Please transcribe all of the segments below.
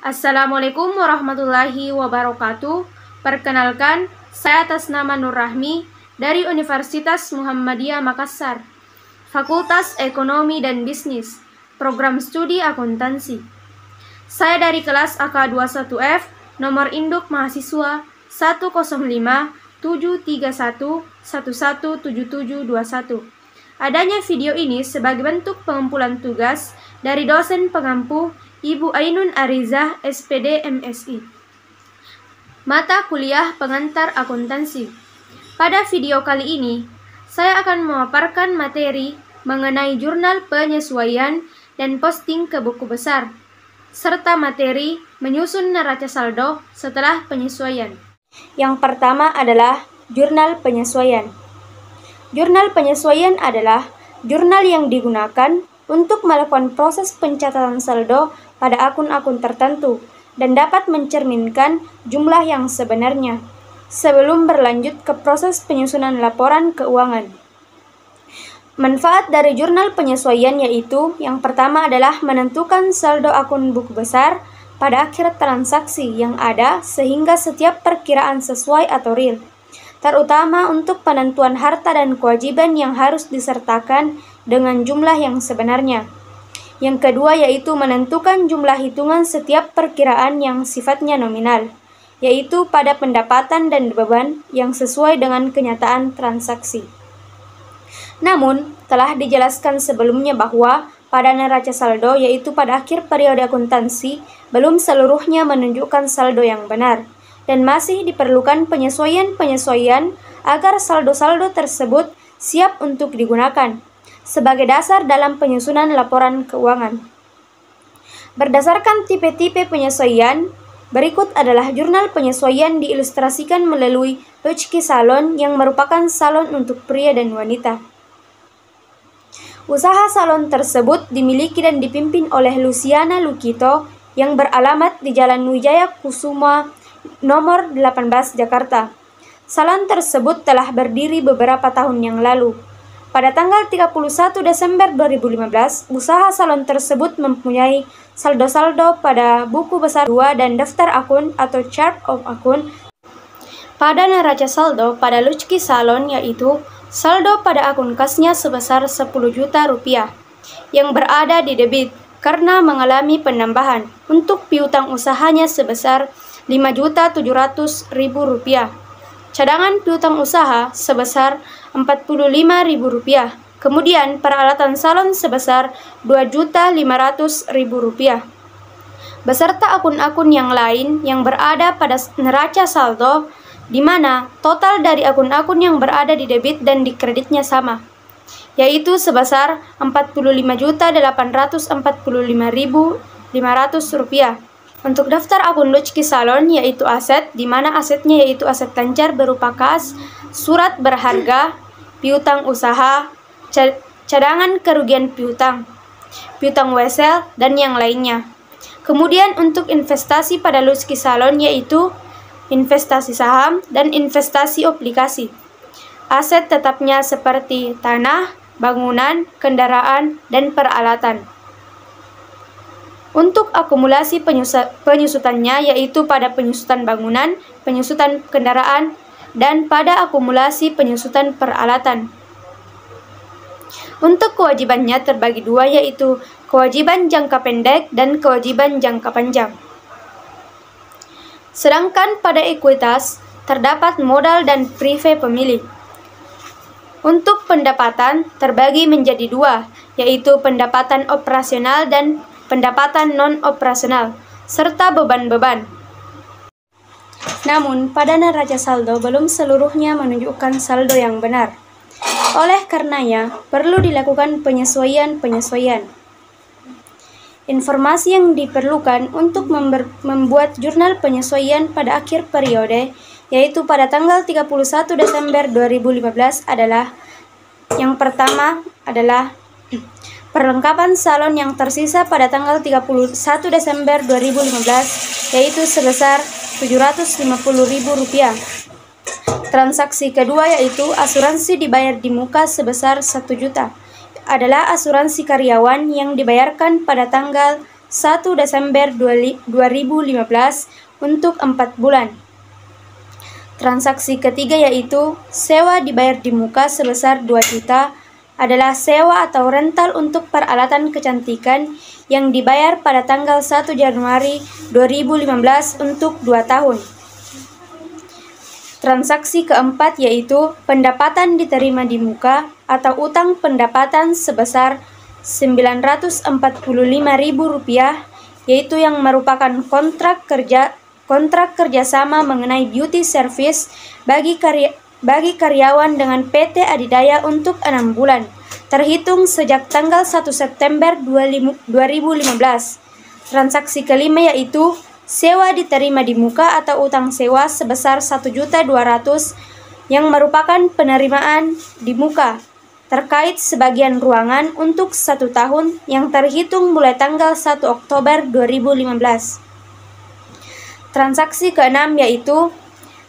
Assalamualaikum warahmatullahi wabarakatuh. Perkenalkan, saya atas nama Nur Rahmi dari Universitas Muhammadiyah Makassar, Fakultas Ekonomi dan Bisnis, Program Studi Akuntansi. Saya dari kelas AK21F, nomor induk mahasiswa 105-731-117721. Adanya video ini sebagai bentuk pengumpulan tugas dari dosen pengampu Ibu Ainun Arizah, SPD MSI. Mata kuliah pengantar akuntansi. Pada video kali ini, saya akan memaparkan materi mengenai jurnal penyesuaian dan posting ke buku besar, serta materi menyusun neraca saldo setelah penyesuaian. Yang pertama adalah jurnal penyesuaian. Jurnal penyesuaian adalah jurnal yang digunakan untuk melakukan proses pencatatan saldo pada akun-akun tertentu dan dapat mencerminkan jumlah yang sebenarnya sebelum berlanjut ke proses penyusunan laporan keuangan. Manfaat dari jurnal penyesuaian yaitu yang pertama adalah menentukan saldo akun buku besar pada akhir transaksi yang ada sehingga setiap perkiraan sesuai atau real, terutama untuk penentuan harta dan kewajiban yang harus disertakan dengan jumlah yang sebenarnya. Yang kedua yaitu menentukan jumlah hitungan setiap perkiraan yang sifatnya nominal, yaitu pada pendapatan dan beban yang sesuai dengan kenyataan transaksi. Namun, telah dijelaskan sebelumnya bahwa pada neraca saldo yaitu pada akhir periode akuntansi belum seluruhnya menunjukkan saldo yang benar, dan masih diperlukan penyesuaian-penyesuaian agar saldo-saldo tersebut siap untuk digunakan sebagai dasar dalam penyusunan laporan keuangan. Berdasarkan tipe-tipe penyesuaian, berikut adalah jurnal penyesuaian diilustrasikan melalui Luchki Salon yang merupakan salon untuk pria dan wanita. Usaha salon tersebut dimiliki dan dipimpin oleh Luciana Lukito yang beralamat di Jalan Wijaya Kusuma nomor 18 Jakarta. Salon tersebut telah berdiri beberapa tahun yang lalu. Pada tanggal 31 Desember 2015, usaha salon tersebut mempunyai saldo-saldo pada buku besar 2 dan daftar akun atau chart of akun. Pada neraca saldo pada Luchki Salon yaitu saldo pada akun kasnya sebesar 10 juta rupiah yang berada di debit karena mengalami penambahan untuk piutang usahanya sebesar 5.700.000 rupiah. Cadangan piutang usaha sebesar Rp45.000, kemudian peralatan salon sebesar Rp2.500.000, beserta akun-akun yang lain yang berada pada neraca saldo, di mana total dari akun-akun yang berada di debit dan di kreditnya sama, yaitu sebesar Rp45.845.500. Untuk daftar akun Luchki Salon yaitu aset, di mana asetnya yaitu aset lancar berupa kas, surat berharga, piutang usaha, cadangan kerugian piutang wesel, dan yang lainnya. Kemudian untuk investasi pada Luchki Salon yaitu investasi saham dan investasi obligasi. Aset tetapnya seperti tanah, bangunan, kendaraan, dan peralatan. Untuk akumulasi penyusutannya yaitu pada penyusutan bangunan, penyusutan kendaraan, dan pada akumulasi penyusutan peralatan. Untuk kewajibannya terbagi dua yaitu kewajiban jangka pendek dan kewajiban jangka panjang. Sedangkan pada ekuitas terdapat modal dan prive pemilik. Untuk pendapatan terbagi menjadi dua yaitu pendapatan operasional dan pendapatan non-operasional, serta beban-beban. Namun, pada neraca saldo belum seluruhnya menunjukkan saldo yang benar. Oleh karenanya, perlu dilakukan penyesuaian-penyesuaian. Informasi yang diperlukan untuk membuat jurnal penyesuaian pada akhir periode, yaitu pada tanggal 31 Desember 2015 adalah yang pertama adalah perlengkapan salon yang tersisa pada tanggal 31 Desember 2015 yaitu sebesar Rp750.000. Transaksi kedua yaitu asuransi dibayar di muka sebesar 1 juta. Adalah asuransi karyawan yang dibayarkan pada tanggal 1 Desember 2015 untuk 4 bulan. Transaksi ketiga yaitu sewa dibayar di muka sebesar 2 juta adalah sewa atau rental untuk peralatan kecantikan yang dibayar pada tanggal 1 Januari 2015 untuk 2 tahun. Transaksi keempat yaitu pendapatan diterima di muka atau utang pendapatan sebesar Rp945.000, yaitu yang merupakan kontrak kerjasama mengenai beauty service bagi karyawan dengan PT Adidaya untuk 6 bulan, terhitung sejak tanggal 1 September 2015. Transaksi kelima yaitu sewa diterima di muka atau utang sewa sebesar Rp1.200.000 yang merupakan penerimaan di muka terkait sebagian ruangan untuk 1 tahun yang terhitung mulai tanggal 1 Oktober 2015. Transaksi keenam yaitu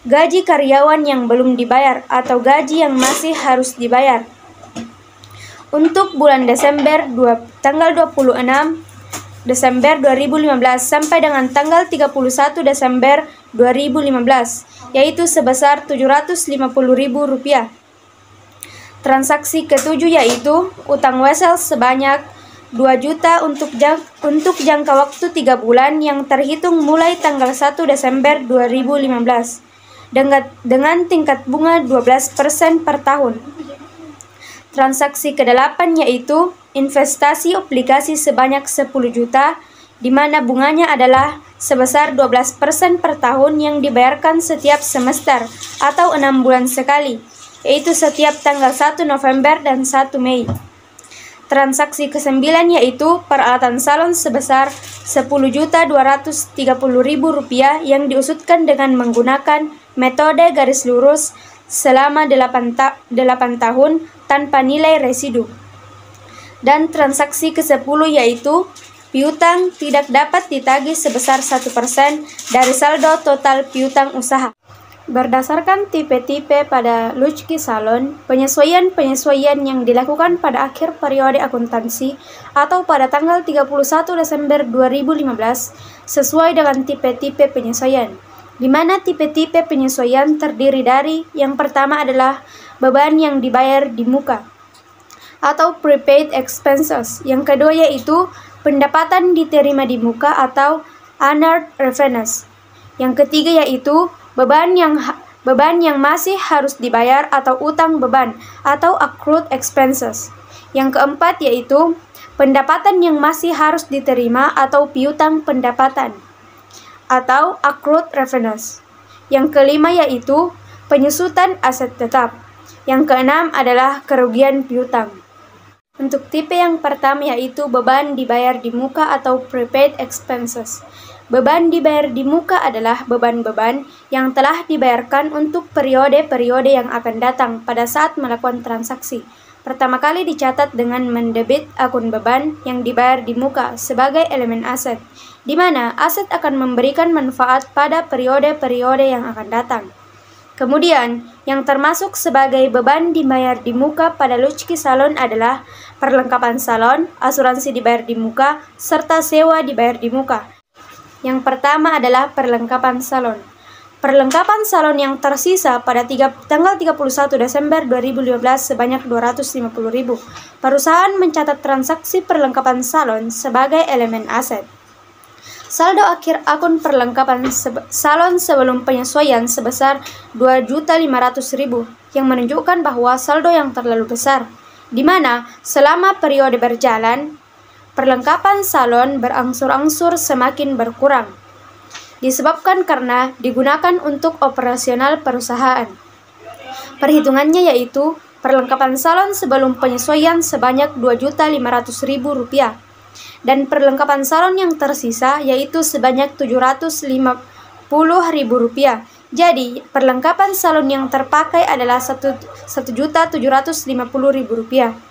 gaji karyawan yang belum dibayar atau gaji yang masih harus dibayar. Untuk bulan Desember tanggal 26 Desember 2015 sampai dengan tanggal 31 Desember 2015, yaitu sebesar Rp750.000. Transaksi ketujuh yaitu utang wesel sebanyak 2 juta untuk jangka waktu 3 bulan yang terhitung mulai tanggal 1 Desember 2015 dengan tingkat bunga 12% per tahun. Transaksi ke-8 yaitu investasi obligasi sebanyak 10 juta di mana bunganya adalah sebesar 12% per tahun yang dibayarkan setiap semester atau 6 bulan sekali, yaitu setiap tanggal 1 November dan 1 Mei. Transaksi ke-9 yaitu peralatan salon sebesar Rp10.230.000 yang diusutkan dengan menggunakan metode garis lurus selama 8 tahun tanpa nilai residu. Dan transaksi ke-10 yaitu piutang tidak dapat ditagih sebesar 1% dari saldo total piutang usaha. Berdasarkan tipe-tipe pada Luchki Salon, penyesuaian-penyesuaian yang dilakukan pada akhir periode akuntansi atau pada tanggal 31 Desember 2015 sesuai dengan tipe-tipe penyesuaian, di mana tipe-tipe penyesuaian terdiri dari yang pertama adalah beban yang dibayar di muka atau prepaid expenses, yang kedua yaitu pendapatan diterima di muka atau unearned revenues, yang ketiga yaitu beban yang masih harus dibayar atau utang beban atau accrued expenses. Yang keempat yaitu pendapatan yang masih harus diterima atau piutang pendapatan atau accrued revenues. Yang kelima yaitu penyusutan aset tetap. Yang keenam adalah kerugian piutang. Untuk tipe yang pertama yaitu beban dibayar di muka atau prepaid expenses. Beban dibayar di muka adalah beban-beban yang telah dibayarkan untuk periode-periode yang akan datang pada saat melakukan transaksi. Pertama kali dicatat dengan mendebit akun beban yang dibayar di muka sebagai elemen aset, di mana aset akan memberikan manfaat pada periode-periode yang akan datang. Kemudian, yang termasuk sebagai beban dibayar di muka pada Luchki Salon adalah perlengkapan salon, asuransi dibayar di muka, serta sewa dibayar di muka. Yang pertama adalah perlengkapan salon. Perlengkapan salon yang tersisa pada tanggal 31 Desember 2015 sebanyak 250.000. Perusahaan mencatat transaksi perlengkapan salon sebagai elemen aset. Saldo akhir akun perlengkapan salon sebelum penyesuaian sebesar 2.500.000 yang menunjukkan bahwa saldo yang terlalu besar, di mana selama periode berjalan, perlengkapan salon berangsur-angsur semakin berkurang, disebabkan karena digunakan untuk operasional perusahaan. Perhitungannya yaitu perlengkapan salon sebelum penyesuaian sebanyak Rp2.500.000 dan perlengkapan salon yang tersisa yaitu sebanyak Rp750.000. Jadi, perlengkapan salon yang terpakai adalah Rp1.750.000.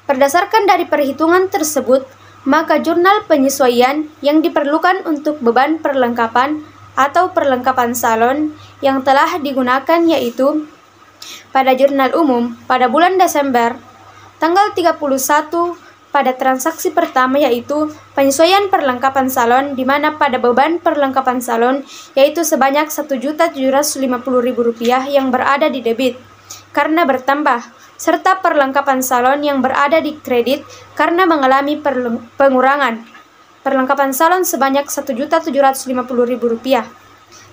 Berdasarkan dari perhitungan tersebut, maka jurnal penyesuaian yang diperlukan untuk beban perlengkapan atau perlengkapan salon yang telah digunakan yaitu pada jurnal umum pada bulan Desember tanggal 31 pada transaksi pertama yaitu penyesuaian perlengkapan salon, di mana pada beban perlengkapan salon yaitu sebanyak Rp1.750.000 yang berada di debit karena bertambah, serta perlengkapan salon yang berada di kredit karena mengalami pengurangan. Perlengkapan salon sebanyak Rp1.750.000.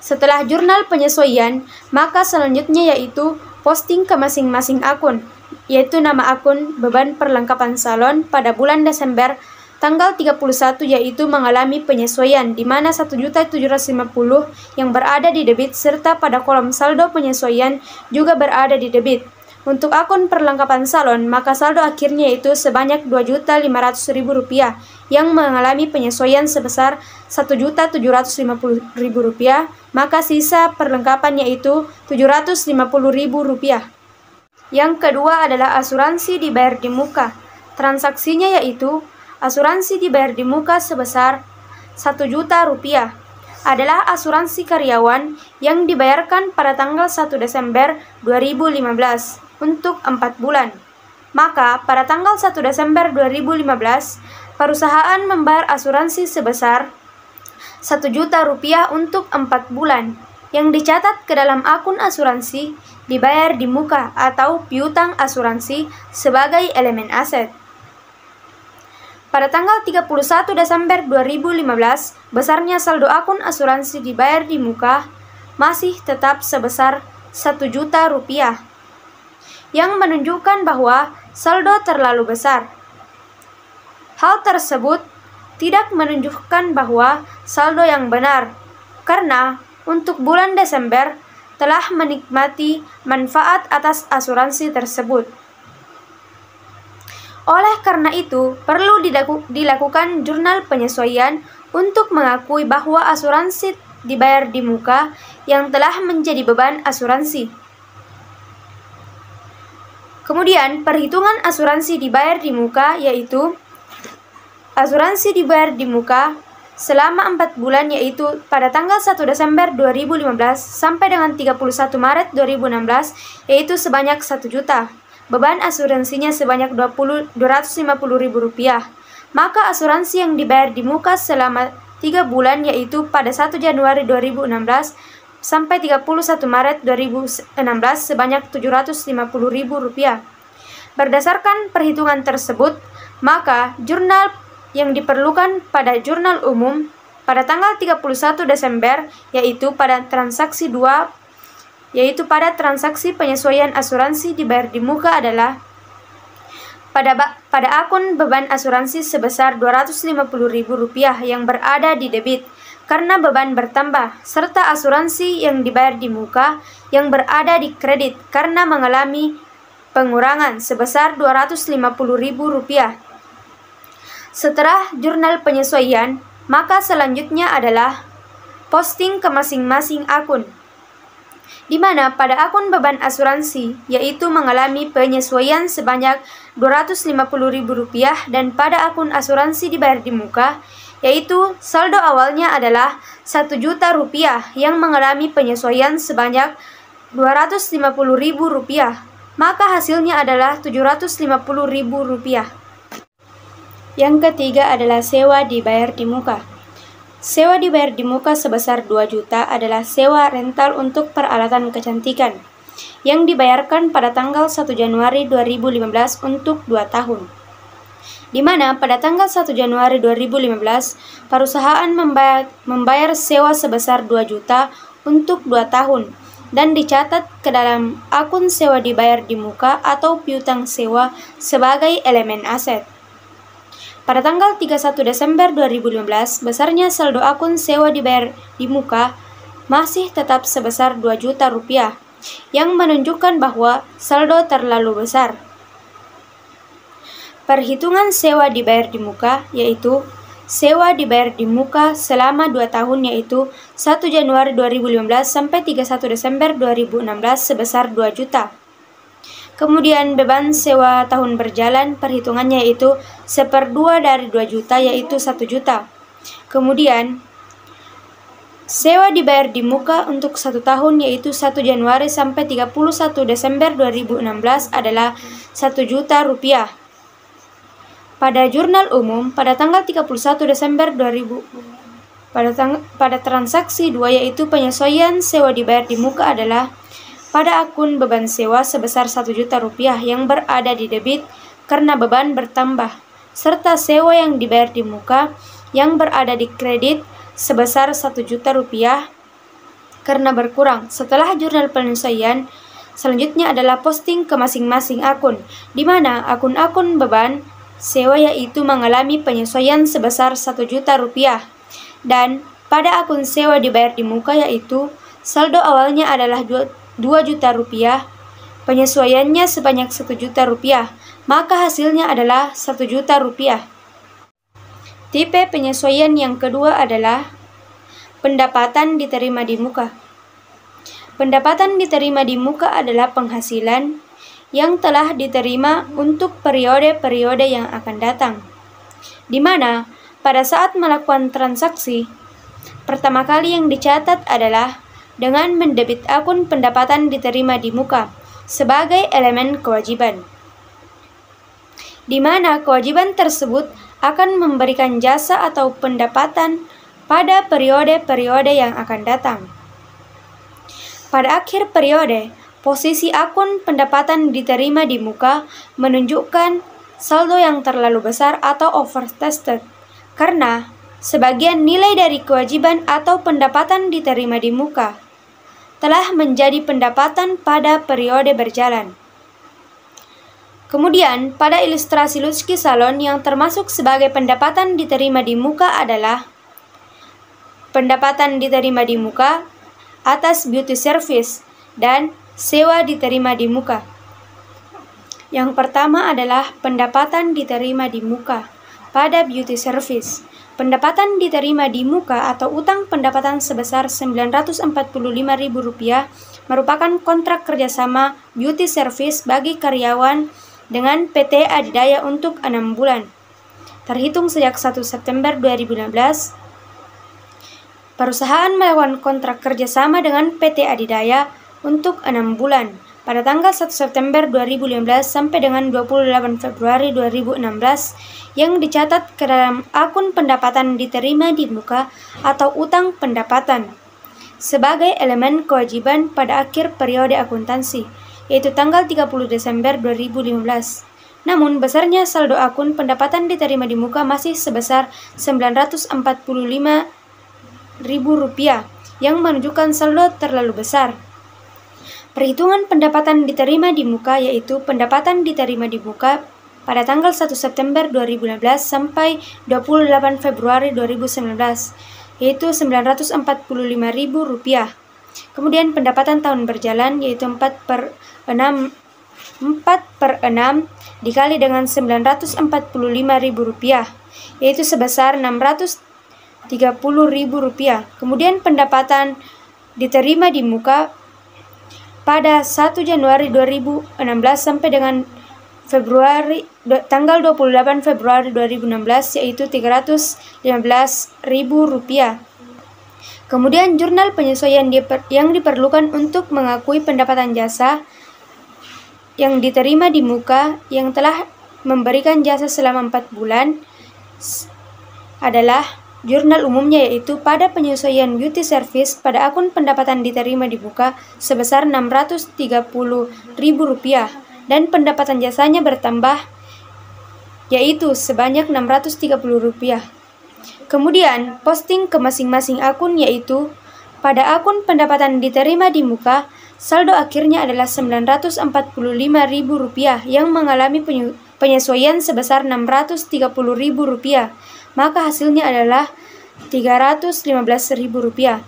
Setelah jurnal penyesuaian, maka selanjutnya yaitu posting ke masing-masing akun, yaitu nama akun beban perlengkapan salon pada bulan Desember tanggal 31 yaitu mengalami penyesuaian, di mana Rp1.750.000 yang berada di debit serta pada kolom saldo penyesuaian juga berada di debit. Untuk akun perlengkapan salon, maka saldo akhirnya yaitu sebanyak Rp2.500.000 yang mengalami penyesuaian sebesar Rp1.750.000, maka sisa perlengkapan yaitu Rp750.000. Yang kedua adalah asuransi dibayar di muka. Transaksinya yaitu asuransi dibayar di muka sebesar Rp1.000.000. Adalah asuransi karyawan yang dibayarkan pada tanggal 1 Desember 2015 untuk 4 bulan. Maka pada tanggal 1 Desember 2015, perusahaan membayar asuransi sebesar Rp1.000.000 untuk 4 bulan yang dicatat ke dalam akun asuransi dibayar di muka atau piutang asuransi sebagai elemen aset. Pada tanggal 31 Desember 2015, besarnya saldo akun asuransi dibayar di muka masih tetap sebesar Rp1.000.000, yang menunjukkan bahwa saldo terlalu besar. Hal tersebut tidak menunjukkan bahwa saldo yang benar, karena untuk bulan Desember telah menikmati manfaat atas asuransi tersebut. Oleh karena itu, perlu dilakukan jurnal penyesuaian untuk mengakui bahwa asuransi dibayar di muka yang telah menjadi beban asuransi. Kemudian, perhitungan asuransi dibayar di muka yaitu asuransi dibayar di muka selama 4 bulan yaitu pada tanggal 1 Desember 2015 sampai dengan 31 Maret 2016 yaitu sebanyak 1 juta. Beban asuransinya sebanyak Rp250.000. Maka asuransi yang dibayar di muka selama 3 bulan yaitu pada 1 Januari 2016 sampai 31 Maret 2016 sebanyak Rp750.000. Berdasarkan perhitungan tersebut, maka jurnal yang diperlukan pada jurnal umum pada tanggal 31 Desember yaitu pada transaksi 2 yaitu pada transaksi penyesuaian asuransi dibayar di muka adalah pada akun beban asuransi sebesar Rp250.000 yang berada di debit karena beban bertambah, serta asuransi yang dibayar di muka yang berada di kredit karena mengalami pengurangan sebesar Rp250.000. Setelah jurnal penyesuaian, maka selanjutnya adalah posting ke masing-masing akun, di mana pada akun beban asuransi yaitu mengalami penyesuaian sebanyak Rp250.000 dan pada akun asuransi dibayar di muka yaitu saldo awalnya adalah Rp1 juta yang mengalami penyesuaian sebanyak Rp250.000, maka hasilnya adalah Rp750.000. Yang ketiga adalah sewa dibayar di muka. Sewa dibayar di muka sebesar 2 juta adalah sewa rental untuk peralatan kecantikan yang dibayarkan pada tanggal 1 Januari 2015 untuk 2 tahun. Di mana pada tanggal 1 Januari 2015, perusahaan membayar sewa sebesar 2 juta untuk 2 tahun dan dicatat ke dalam akun sewa dibayar di muka atau piutang sewa sebagai elemen aset. Pada tanggal 31 Desember 2015, besarnya saldo akun sewa dibayar di muka masih tetap sebesar 2 juta rupiah, yang menunjukkan bahwa saldo terlalu besar. Perhitungan sewa dibayar di muka yaitu sewa dibayar di muka selama 2 tahun yaitu 1 Januari 2015 sampai 31 Desember 2016 sebesar 2 juta. Kemudian beban sewa tahun berjalan perhitungannya yaitu 1/2 dari 2 juta yaitu 1 juta. Kemudian sewa dibayar di muka untuk 1 tahun yaitu 1 Januari sampai 31 Desember 2016 adalah 1 juta rupiah. pada jurnal umum pada tanggal 31 Desember 2000 pada transaksi 2 yaitu penyesuaian sewa dibayar di muka adalah pada akun beban sewa sebesar Rp1.000.000 yang berada di debit karena beban bertambah, serta sewa yang dibayar di muka yang berada di kredit sebesar Rp1.000.000 karena berkurang. Setelah jurnal penyesuaian, selanjutnya adalah posting ke masing-masing akun, di mana akun-akun beban sewa yaitu mengalami penyesuaian sebesar Rp1.000.000 dan pada akun sewa dibayar di muka yaitu saldo awalnya adalah Rp2.000.000, penyesuaiannya sebanyak Rp1.000.000, maka hasilnya adalah Rp1.000.000. Tipe penyesuaian yang kedua adalah pendapatan diterima di muka. Pendapatan diterima di muka adalah penghasilan yang telah diterima untuk periode-periode yang akan datang, di mana pada saat melakukan transaksi, pertama kali yang dicatat adalah dengan mendebit akun pendapatan diterima di muka sebagai elemen kewajiban, di mana kewajiban tersebut akan memberikan jasa atau pendapatan pada periode-periode yang akan datang. Pada akhir periode, posisi akun pendapatan diterima di muka menunjukkan saldo yang terlalu besar atau overtested, karena sebagian nilai dari kewajiban atau pendapatan diterima di muka telah menjadi pendapatan pada periode berjalan. Kemudian, pada ilustrasi Lutski Salon yang termasuk sebagai pendapatan diterima di muka adalah pendapatan diterima di muka atas beauty service dan sewa diterima di muka. Yang pertama adalah pendapatan diterima di muka pada beauty service. Pendapatan diterima di muka atau utang pendapatan sebesar Rp945.000 merupakan kontrak kerjasama beauty service bagi karyawan dengan PT Adidaya untuk 6 bulan. Terhitung sejak 1 September 2016, perusahaan melakukan kontrak kerjasama dengan PT Adidaya untuk 6 bulan pada tanggal 1 September 2015 sampai dengan 28 Februari 2016 yang dicatat ke dalam akun pendapatan diterima di muka atau utang pendapatan sebagai elemen kewajiban pada akhir periode akuntansi, yaitu tanggal 30 Desember 2015. Namun, besarnya saldo akun pendapatan diterima di muka masih sebesar Rp945.000 yang menunjukkan saldo terlalu besar. Perhitungan pendapatan diterima di muka yaitu pendapatan diterima di muka pada tanggal 1 September 2016 sampai 28 Februari 2019 yaitu Rp945.000. Kemudian pendapatan tahun berjalan yaitu 4/6 dikali dengan Rp945.000 yaitu sebesar Rp630.000. Kemudian pendapatan diterima di muka pada 1 Januari 2016 sampai dengan tanggal 28 Februari 2016 yaitu Rp315.000. Kemudian jurnal penyesuaian yang diperlukan untuk mengakui pendapatan jasa yang diterima di muka yang telah memberikan jasa selama 4 bulan adalah jurnal umumnya yaitu pada penyesuaian beauty service pada akun pendapatan diterima di muka sebesar Rp630.000 dan pendapatan jasanya bertambah yaitu sebanyak Rp630. Kemudian posting ke masing-masing akun yaitu pada akun pendapatan diterima di muka saldo akhirnya adalah Rp945.000 yang mengalami penyesuaian sebesar Rp630.000. Maka hasilnya adalah Rp315.000.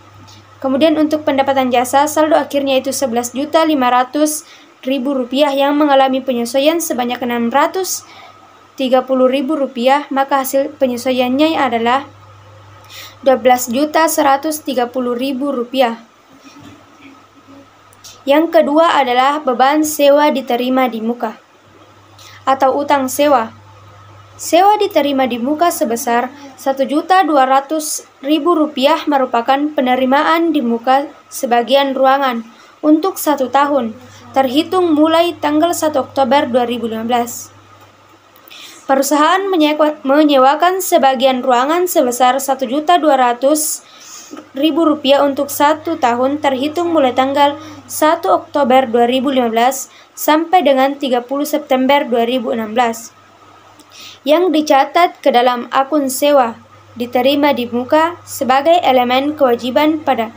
Kemudian untuk pendapatan jasa, saldo akhirnya itu Rp11.500.000 yang mengalami penyesuaian sebanyak Rp630.000, maka hasil penyesuaiannya adalah Rp12.130.000. Yang kedua adalah beban sewa diterima di muka atau utang sewa. Sewa diterima di muka sebesar Rp1.200.000 merupakan penerimaan di muka sebagian ruangan untuk 1 tahun, terhitung mulai tanggal 1 Oktober 2015. Perusahaan menyewakan sebagian ruangan sebesar Rp1.200.000 untuk 1 tahun terhitung mulai tanggal 1 Oktober 2015 sampai dengan 30 September 2016. Yang dicatat ke dalam akun sewa diterima di muka sebagai elemen kewajiban pada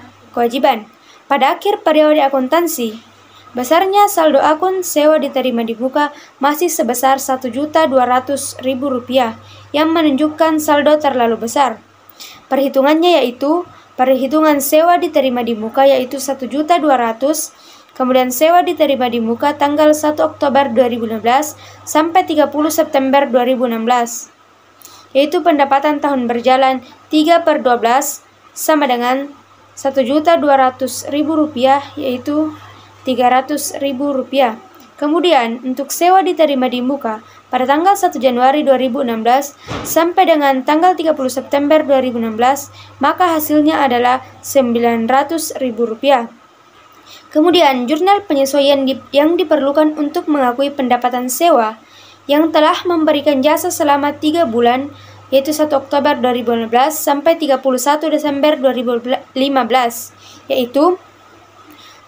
akhir periode akuntansi. Besarnya saldo akun sewa diterima di muka masih sebesar Rp1.200.000 yang menunjukkan saldo terlalu besar. Perhitungannya yaitu perhitungan sewa diterima di muka yaitu Rp1.200.000, kemudian sewa diterima di muka tanggal 1 Oktober 2016 sampai 30 September 2016, yaitu pendapatan tahun berjalan 3/12 sama dengan Rp1.200.000 yaitu Rp300.000. Kemudian untuk sewa diterima di muka pada tanggal 1 Januari 2016 sampai dengan tanggal 30 September 2016, maka hasilnya adalah Rp900.000. Kemudian jurnal penyesuaian yang diperlukan untuk mengakui pendapatan sewa yang telah memberikan jasa selama 3 bulan yaitu 1 Oktober 2015 sampai 31 Desember 2015, yaitu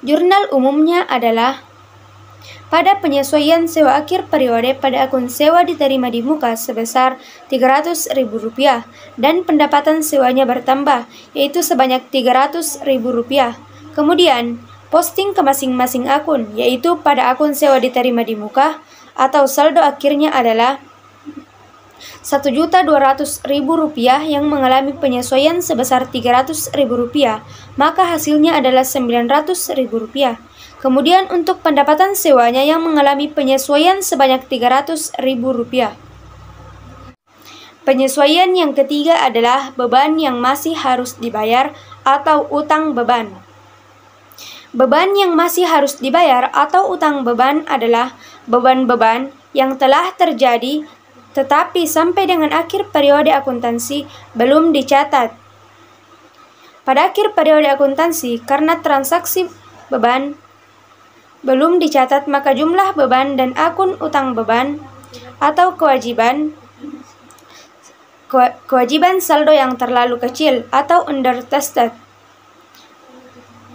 jurnal umumnya adalah pada penyesuaian sewa akhir periode pada akun sewa diterima di muka sebesar Rp300.000 dan pendapatan sewanya bertambah yaitu sebanyak Rp300.000. Kemudian posting ke masing-masing akun yaitu pada akun sewa diterima di muka atau saldo akhirnya adalah Rp1.200.000 yang mengalami penyesuaian sebesar Rp300.000, maka hasilnya adalah Rp900.000. Kemudian untuk pendapatan sewanya yang mengalami penyesuaian sebanyak Rp300.000. Penyesuaian yang ketiga adalah beban yang masih harus dibayar atau utang beban. Beban yang masih harus dibayar atau utang beban adalah beban-beban yang telah terjadi tetapi sampai dengan akhir periode akuntansi belum dicatat. Pada akhir periode akuntansi, karena transaksi beban belum dicatat, maka jumlah beban dan akun utang beban atau kewajiban saldo yang terlalu kecil atau undertested.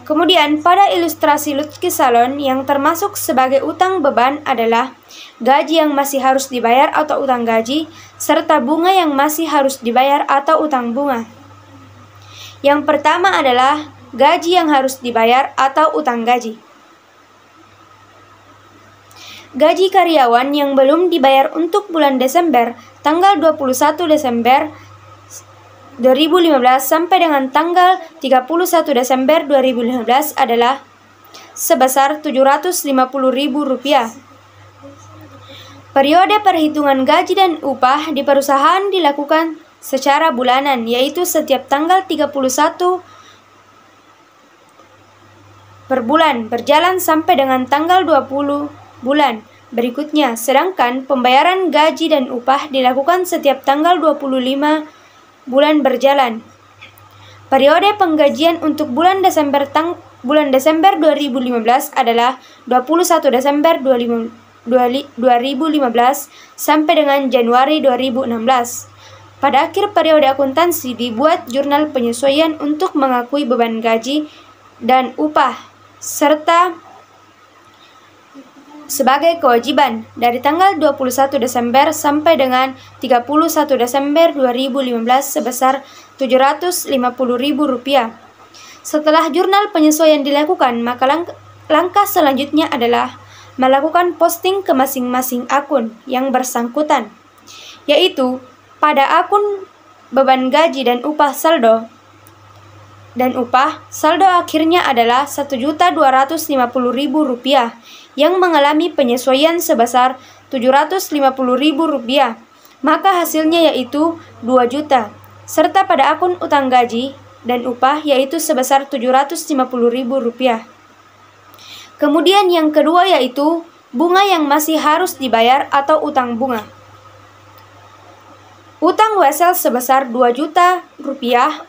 Kemudian pada ilustrasi Lutfi Salon yang termasuk sebagai utang beban adalah gaji yang masih harus dibayar atau utang gaji, serta bunga yang masih harus dibayar atau utang bunga. Yang pertama adalah gaji yang harus dibayar atau utang gaji. Gaji karyawan yang belum dibayar untuk bulan Desember, tanggal 21 Desember 2015 sampai dengan tanggal 31 Desember 2015 adalah sebesar Rp750.000. Periode perhitungan gaji dan upah di perusahaan dilakukan secara bulanan, yaitu setiap tanggal 31 per bulan berjalan sampai dengan tanggal 20 bulan berikutnya. Sedangkan pembayaran gaji dan upah dilakukan setiap tanggal 25 bulan berjalan. Periode penggajian untuk bulan Desember 2015 adalah 21 Desember 2015 sampai dengan Januari 2016. Pada akhir periode akuntansi dibuat jurnal penyesuaian untuk mengakui beban gaji dan upah serta sebagai kewajiban dari tanggal 21 Desember sampai dengan 31 Desember 2015 sebesar Rp750.000. Setelah jurnal penyesuaian dilakukan, maka langkah selanjutnya adalah melakukan posting ke masing-masing akun yang bersangkutan, yaitu pada akun beban gaji dan upah saldo akhirnya adalah Rp1.250.000 yang mengalami penyesuaian sebesar Rp750.000, maka hasilnya yaitu 2 juta, serta pada akun utang gaji dan upah yaitu sebesar Rp750.000. Kemudian yang kedua yaitu bunga yang masih harus dibayar atau utang bunga. Utang wesel sebesar Rp2 juta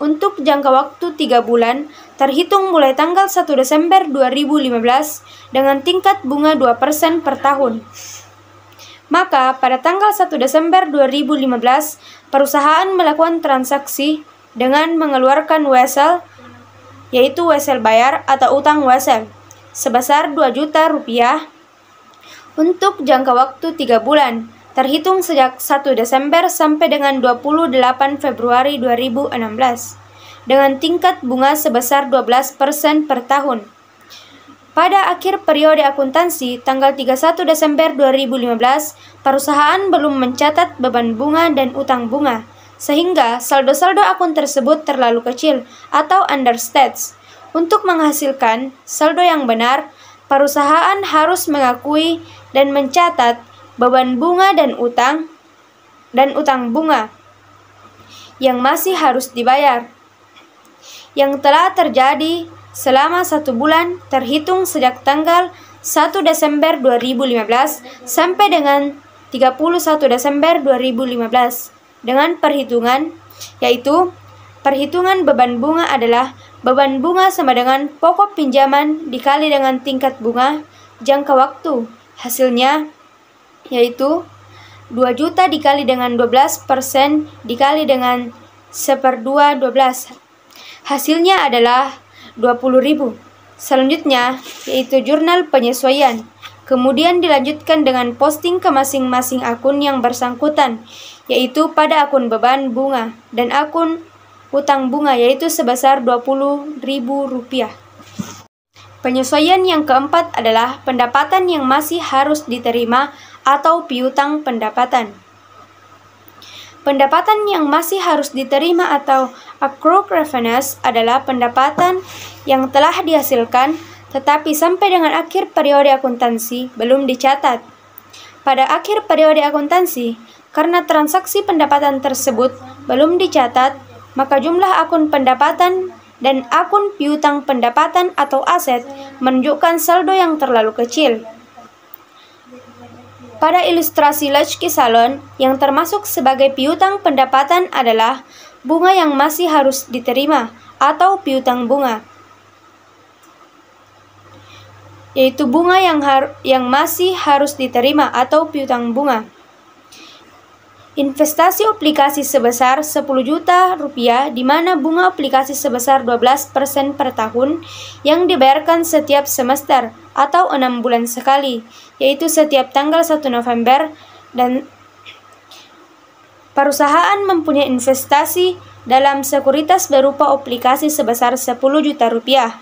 untuk jangka waktu 3 bulan terhitung mulai tanggal 1 Desember 2015 dengan tingkat bunga 2% per tahun. Maka pada tanggal 1 Desember 2015, perusahaan melakukan transaksi dengan mengeluarkan wesel, yaitu wesel bayar atau utang wesel, sebesar 2 juta rupiah untuk jangka waktu 3 bulan, terhitung sejak 1 Desember sampai dengan 28 Februari 2016, dengan tingkat bunga sebesar 12% per tahun. Pada akhir periode akuntansi, tanggal 31 Desember 2015, perusahaan belum mencatat beban bunga dan utang bunga, sehingga saldo-saldo akun tersebut terlalu kecil atau understated. Untuk menghasilkan saldo yang benar, perusahaan harus mengakui dan mencatat beban bunga dan utang bunga yang masih harus dibayar, yang telah terjadi selama 1 bulan terhitung sejak tanggal 1 Desember 2015 sampai dengan 31 Desember 2015 dengan perhitungan, yaitu perhitungan beban bunga adalah beban bunga sama dengan pokok pinjaman dikali dengan tingkat bunga jangka waktu. Hasilnya yaitu 2 juta dikali dengan 12% dikali dengan 1/12. Hasilnya adalah 20.000. Selanjutnya yaitu jurnal penyesuaian. Kemudian dilanjutkan dengan posting ke masing-masing akun yang bersangkutan, yaitu pada akun beban bunga dan akun utang bunga, yaitu sebesar 20.000 rupiah. Penyesuaian yang keempat adalah pendapatan yang masih harus diterima atau piutang pendapatan. Pendapatan yang masih harus diterima atau accrued revenues adalah pendapatan yang telah dihasilkan tetapi sampai dengan akhir periode akuntansi belum dicatat. Pada akhir periode akuntansi, karena transaksi pendapatan tersebut belum dicatat, maka jumlah akun pendapatan dan akun piutang pendapatan atau aset menunjukkan saldo yang terlalu kecil. Pada ilustrasi Lodge Salon, yang termasuk sebagai piutang pendapatan adalah bunga yang masih harus diterima atau piutang bunga, yaitu bunga yang masih harus diterima atau piutang bunga. Investasi aplikasi sebesar 10 juta rupiah, di mana bunga aplikasi sebesar 12% per tahun yang dibayarkan setiap semester atau 6 bulan sekali, yaitu setiap tanggal 1 November, dan perusahaan mempunyai investasi dalam sekuritas berupa aplikasi sebesar 10 juta rupiah,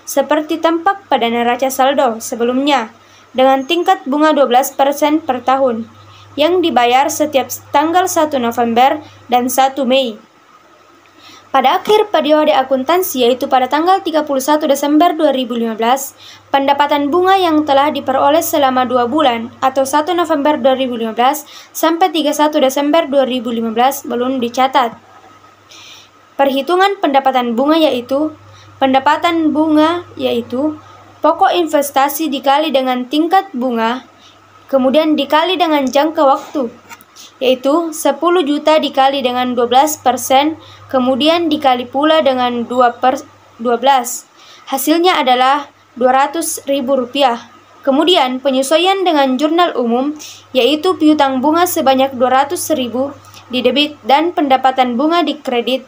seperti tampak pada neraca saldo sebelumnya, dengan tingkat bunga 12% per tahun, yang dibayar setiap tanggal 1 November dan 1 Mei. Pada akhir periode akuntansi, yaitu pada tanggal 31 Desember 2015, pendapatan bunga yang telah diperoleh selama 2 bulan atau 1 November 2015 sampai 31 Desember 2015 belum dicatat. Perhitungan pendapatan bunga yaitu pokok investasi dikali dengan tingkat bunga, kemudian dikali dengan jangka waktu, yaitu 10 juta dikali dengan 12%, kemudian dikali pula dengan 2/12. Hasilnya adalah 200.000 rupiah. Kemudian penyesuaian dengan jurnal umum, yaitu piutang bunga sebanyak 200.000 didebit dan pendapatan bunga dikredit.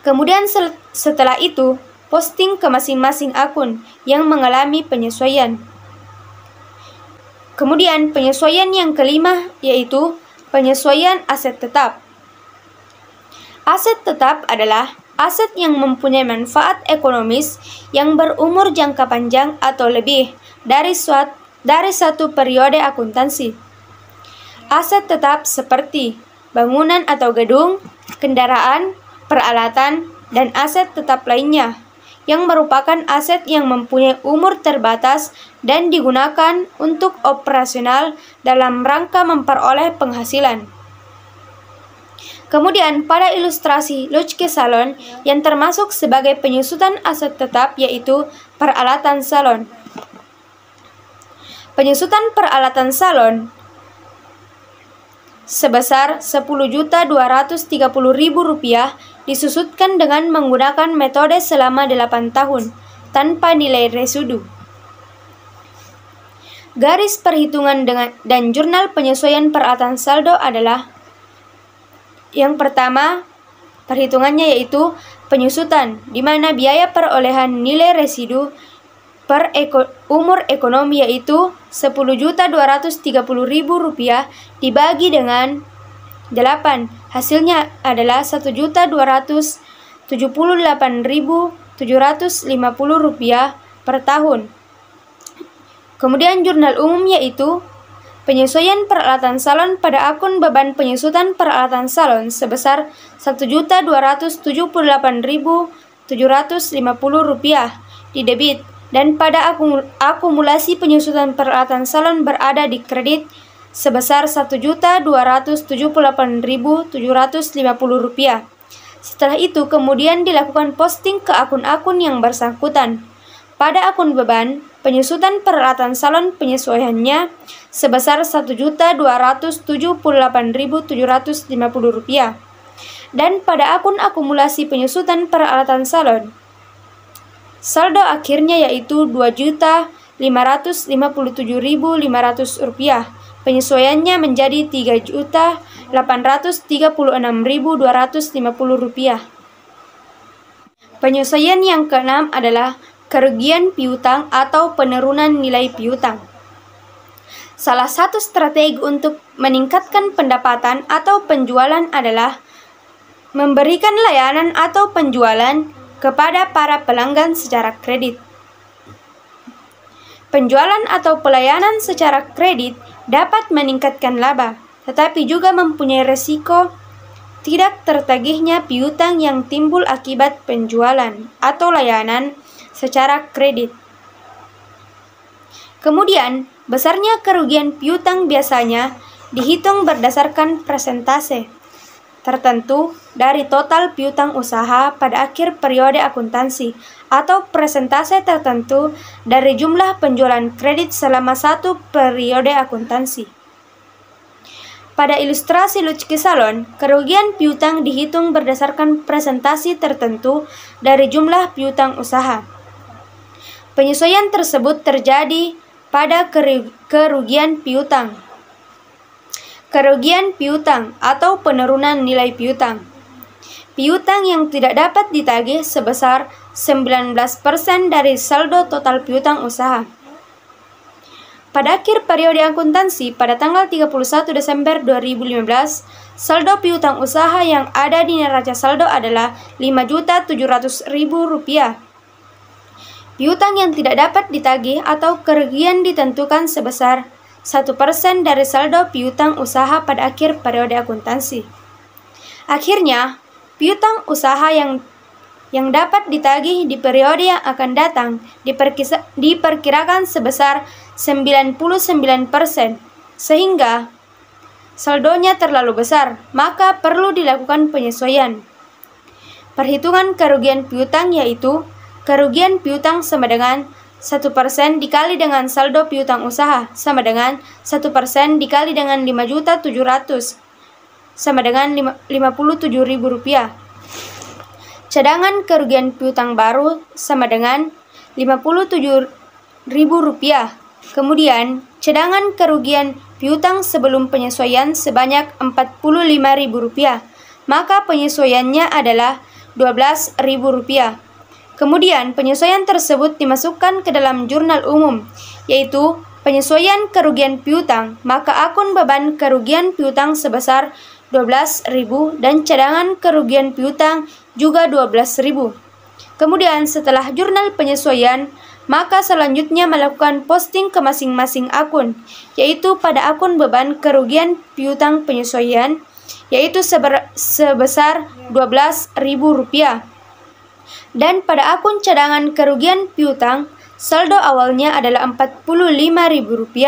Kemudian setelah itu, posting ke masing-masing akun yang mengalami penyesuaian. Kemudian penyesuaian yang kelima yaitu penyesuaian aset tetap. Aset tetap adalah aset yang mempunyai manfaat ekonomis yang berumur jangka panjang atau lebih dari satu periode akuntansi. Aset tetap seperti bangunan atau gedung, kendaraan, peralatan, dan aset tetap lainnya, yang merupakan aset yang mempunyai umur terbatas dan digunakan untuk operasional dalam rangka memperoleh penghasilan. Kemudian pada ilustrasi Lodge Salon yang termasuk sebagai penyusutan aset tetap yaitu peralatan salon. Penyusutan peralatan salon sebesar 10.230.000 rupiah disusutkan dengan menggunakan metode selama 8 tahun tanpa nilai residu. Garis perhitungan dan jurnal penyesuaian peralatan saldo adalah yang pertama, perhitungannya yaitu penyusutan, di mana biaya perolehan nilai residu per umur ekonomi yaitu Rp10.230.000 dibagi dengan 8. Hasilnya adalah Rp1.278.750 per tahun. Kemudian jurnal umum yaitu penyesuaian peralatan salon pada akun beban penyusutan peralatan salon sebesar Rp1.278.750 di debit, dan pada akumulasi penyusutan peralatan salon berada di kredit sebesar Rp1.278.750. Setelah itu kemudian dilakukan posting ke akun-akun yang bersangkutan. Pada akun beban penyusutan peralatan salon penyesuaiannya sebesar Rp1.278.750, dan pada akun akumulasi penyusutan peralatan salon saldo akhirnya yaitu Rp2.557.500. Penyesuaiannya menjadi Rp3.836.250. Penyesuaian yang keenam adalah kerugian piutang atau penurunan nilai piutang. Salah satu strategi untuk meningkatkan pendapatan atau penjualan adalah memberikan layanan atau penjualan kepada para pelanggan secara kredit. Penjualan atau pelayanan secara kredit dapat meningkatkan laba, tetapi juga mempunyai resiko tidak tertagihnya piutang yang timbul akibat penjualan atau layanan secara kredit. Kemudian, besarnya kerugian piutang biasanya dihitung berdasarkan persentase tertentu dari total piutang usaha pada akhir periode akuntansi atau persentase tertentu dari jumlah penjualan kredit selama satu periode akuntansi. Pada ilustrasi Lucki Salon, kerugian piutang dihitung berdasarkan presentasi tertentu dari jumlah piutang usaha. Penyesuaian tersebut terjadi pada kerugian piutang. Kerugian piutang atau penurunan nilai piutang. Piutang yang tidak dapat ditagih sebesar 19% dari saldo total piutang usaha. Pada akhir periode akuntansi pada tanggal 31 Desember 2015, saldo piutang usaha yang ada di neraca saldo adalah Rp5.700.000. Piutang yang tidak dapat ditagih atau kerugian ditentukan sebesar 1% dari saldo piutang usaha pada akhir periode akuntansi. Akhirnya, piutang usaha yang dapat ditagih di periode yang akan datang diperkirakan sebesar 99%, sehingga saldonya terlalu besar, maka perlu dilakukan penyesuaian. Perhitungan kerugian piutang yaitu kerugian piutang sama dengan 1% dikali dengan saldo piutang usaha sama dengan 1% dikali dengan 5.700 sama dengan Rp57.000. Cadangan kerugian piutang baru sama dengan Rp57.000. Kemudian, cadangan kerugian piutang sebelum penyesuaian sebanyak Rp45.000, maka penyesuaiannya adalah Rp12.000. Kemudian, penyesuaian tersebut dimasukkan ke dalam jurnal umum, yaitu penyesuaian kerugian piutang, maka akun beban kerugian piutang sebesar Rp12.000 dan cadangan kerugian piutang juga Rp12.000. Kemudian, setelah jurnal penyesuaian, maka selanjutnya melakukan posting ke masing-masing akun, yaitu pada akun beban kerugian piutang penyesuaian, yaitu sebesar Rp12.000. Dan pada akun cadangan kerugian piutang, saldo awalnya adalah Rp45.000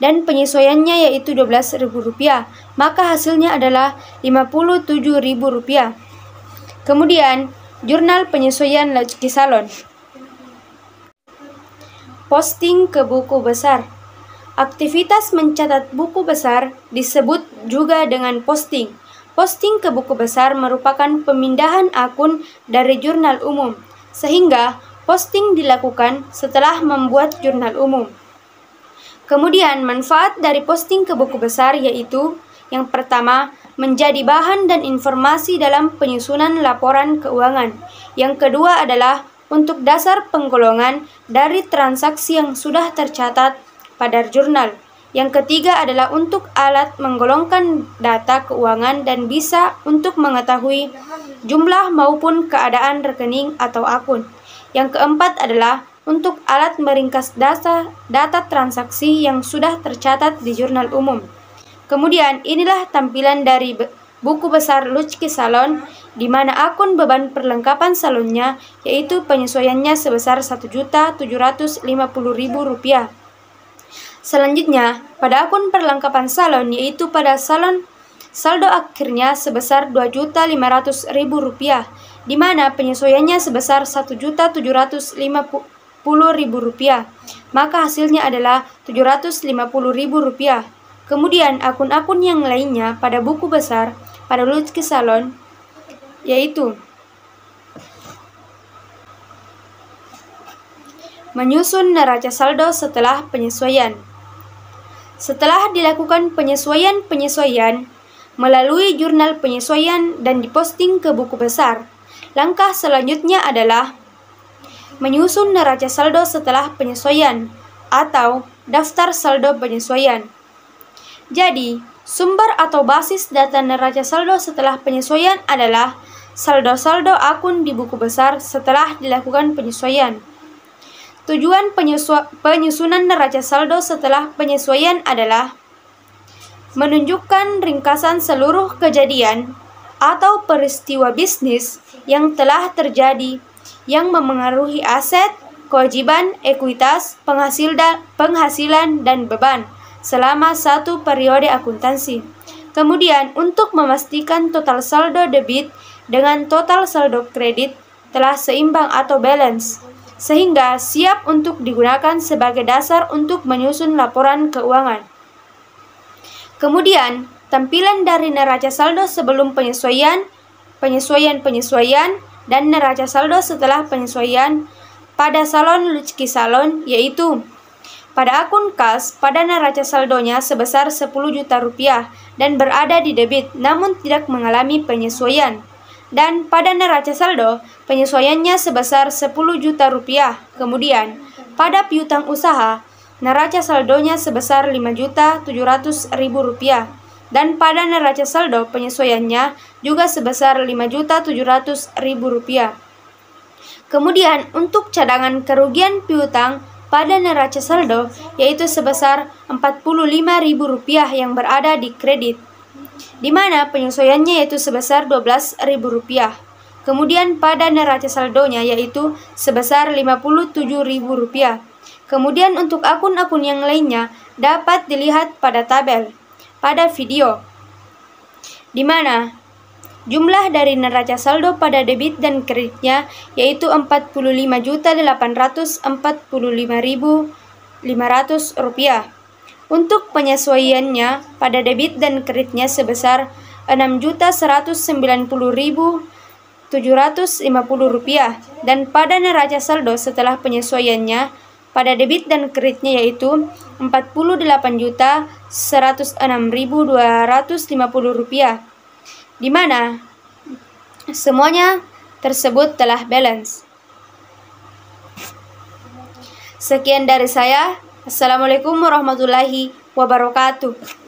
dan penyesuaiannya yaitu Rp12.000, maka hasilnya adalah Rp57.000. Kemudian, jurnal penyesuaian Lucki Salon. Posting ke buku besar. Aktivitas mencatat buku besar disebut juga dengan posting. Posting ke buku besar merupakan pemindahan akun dari jurnal umum, sehingga posting dilakukan setelah membuat jurnal umum. Kemudian manfaat dari posting ke buku besar yaitu yang pertama, menjadi bahan dan informasi dalam penyusunan laporan keuangan. Yang kedua adalah untuk dasar penggolongan dari transaksi yang sudah tercatat pada jurnal. Yang ketiga adalah untuk alat menggolongkan data keuangan dan bisa untuk mengetahui jumlah maupun keadaan rekening atau akun. Yang keempat adalah untuk alat meringkas data transaksi yang sudah tercatat di jurnal umum. Kemudian inilah tampilan dari buku besar Lucky Salon, di mana akun beban perlengkapan salonnya yaitu penyesuaiannya sebesar Rp1.750.000. Selanjutnya, pada akun perlengkapan salon yaitu pada salon saldo akhirnya sebesar Rp2.500.000, di mana penyesuaiannya sebesar Rp1.750.000, maka hasilnya adalah Rp750.000. Kemudian akun-akun yang lainnya pada buku besar pada Lucky Salon yaitu menyusun neraca saldo setelah penyesuaian. Setelah dilakukan penyesuaian melalui jurnal penyesuaian dan diposting ke buku besar, langkah selanjutnya adalah menyusun neraca saldo setelah penyesuaian atau daftar saldo penyesuaian. Jadi, sumber atau basis data neraca saldo setelah penyesuaian adalah saldo-saldo akun di buku besar setelah dilakukan penyesuaian. Tujuan penyusunan neraca saldo setelah penyesuaian adalah menunjukkan ringkasan seluruh kejadian atau peristiwa bisnis yang telah terjadi yang memengaruhi aset, kewajiban, ekuitas, penghasilan, dan beban selama satu periode akuntansi. Kemudian, untuk memastikan total saldo debit dengan total saldo kredit telah seimbang atau balance, sehingga siap untuk digunakan sebagai dasar untuk menyusun laporan keuangan. Kemudian, tampilan dari neraca saldo sebelum penyesuaian, dan neraca saldo setelah penyesuaian pada salon Lucky Salon yaitu pada akun kas, pada neraca saldonya sebesar Rp10 juta dan berada di debit namun tidak mengalami penyesuaian. Dan pada neraca saldo, penyesuaiannya sebesar Rp10 juta. Kemudian, pada piutang usaha, neraca saldonya sebesar Rp5.700.000. Dan pada neraca saldo, penyesuaiannya juga sebesar Rp5.700.000. Kemudian, untuk cadangan kerugian piutang, pada neraca saldo yaitu sebesar Rp45.000 yang berada di kredit, di mana penyesuaiannya yaitu sebesar Rp12.000. Kemudian pada neraca saldonya yaitu sebesar Rp57.000. Kemudian untuk akun-akun yang lainnya dapat dilihat pada tabel pada video, di mana jumlah dari neraca saldo pada debit dan kreditnya yaitu Rp45.845.500. Untuk penyesuaiannya pada debit dan kreditnya sebesar Rp6.190.750 dan pada neraca saldo setelah penyesuaiannya pada debit dan kreditnya yaitu Rp48.106.250, di mana semuanya tersebut telah balance. Sekian dari saya. Assalamualaikum warahmatullahi wabarakatuh.